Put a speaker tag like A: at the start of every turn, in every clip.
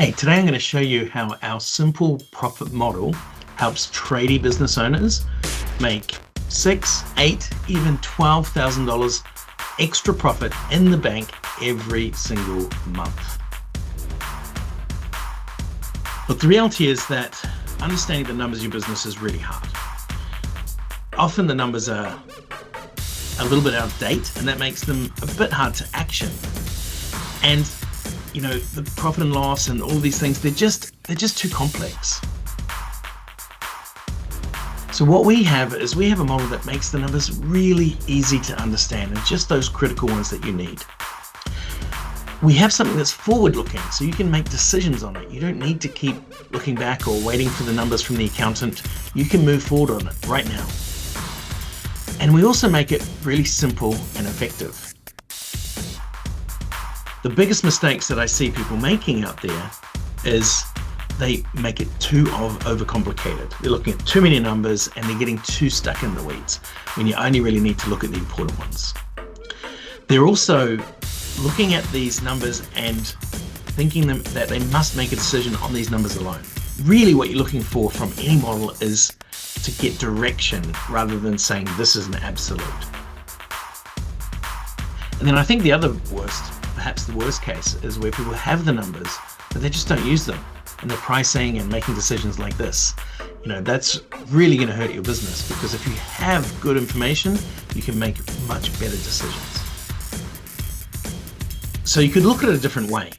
A: Hey, today I'm going to show you how our simple profit model helps tradie business owners make $6,000, $8,000, even $12,000 extra profit in the bank every single month. Look, the reality is that understanding the numbers of your business is really hard. Often the numbers are a little bit out of date, and that makes them a bit hard to action. And you know, the profit and loss and all these things, they're just too complex. So what we have is a model that makes the numbers really easy to understand, and just those critical ones that you need. We have something that's forward-looking, so you can make decisions on it. You don't need to keep looking back or waiting for the numbers from the accountant. You can move forward on it right now. And we also make it really simple and effective. The biggest mistakes that I see people making out there is they make it too overcomplicated. They're looking at too many numbers and they're getting too stuck in the weeds when you only really need to look at the important ones. They're also looking at these numbers and thinking that they must make a decision on these numbers alone. Really what you're looking for from any model is to get direction rather than saying this is an absolute. And then I think the other perhaps the worst case, is where people have the numbers, but they just don't use them. And they're pricing and making decisions like this. You know, that's really going to hurt your business, because if you have good information, you can make much better decisions. So you could look at it a different way.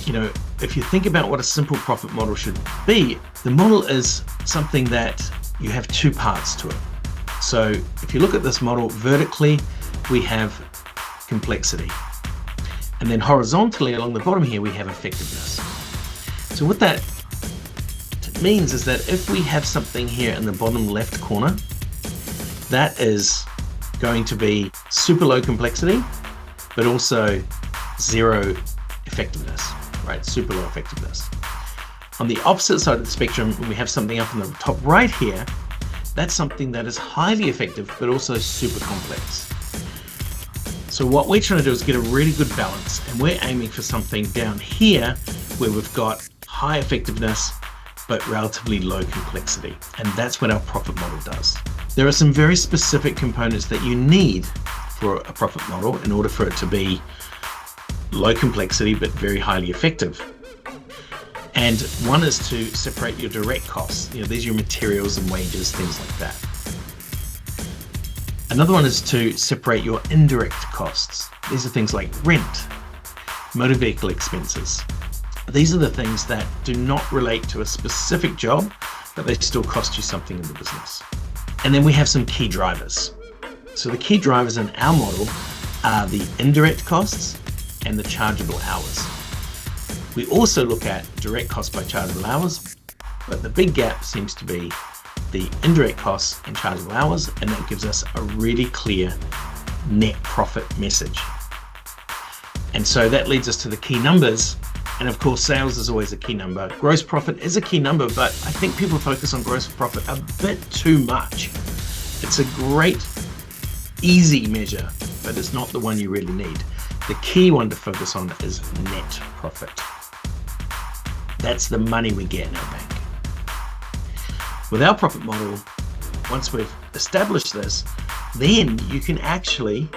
A: You know, if you think about what a simple profit model should be, the model is something that you have two parts to it. So if you look at this model vertically, we have complexity. And then horizontally along the bottom here, we have effectiveness. So what that means is that if we have something here in the bottom left corner, that is going to be super low complexity, but also zero effectiveness, right? Super low effectiveness. On the opposite side of the spectrum, when we have something up in the top right here, that's something that is highly effective, but also super complex. So what we're trying to do is get a really good balance, and we're aiming for something down here where we've got high effectiveness but relatively low complexity, and that's what our profit model does. There are some very specific components that you need for a profit model in order for it to be low complexity but very highly effective. And one is to separate your direct costs. You know, these are your materials and wages, things like that. Another one is to separate your indirect costs. These are things like rent, motor vehicle expenses. These are the things that do not relate to a specific job, but they still cost you something in the business. And then we have some key drivers. So the key drivers in our model are the indirect costs and the chargeable hours. We also look at direct costs by chargeable hours, but the big gap seems to be the indirect costs and chargeable hours, and that gives us a really clear net profit message. And so that leads us to the key numbers. And of course, sales is always a key number. Gross profit is a key number, but I think people focus on gross profit a bit too much. It's a great, easy measure, but it's not the one you really need. The key one to focus on is net profit. That's the money we get in our bank. With our profit model, once we've established this, then you can actually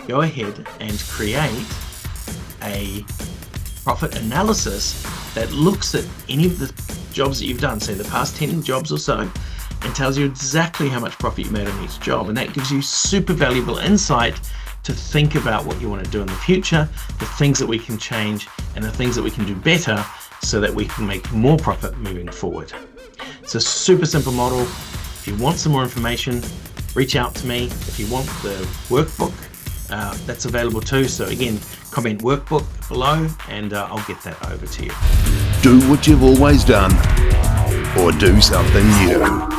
A: go ahead and create a profit analysis that looks at any of the jobs that you've done, say the past 10 jobs or so, and tells you exactly how much profit you made on each job. And that gives you super valuable insight to think about what you want to do in the future, the things that we can change, and the things that we can do better so that we can make more profit moving forward. It's a super simple model. If you want some more information, reach out to me. If you want the workbook, that's available too. So again, comment workbook below and I'll get that over to you.
B: Do what you've always done, or do something new.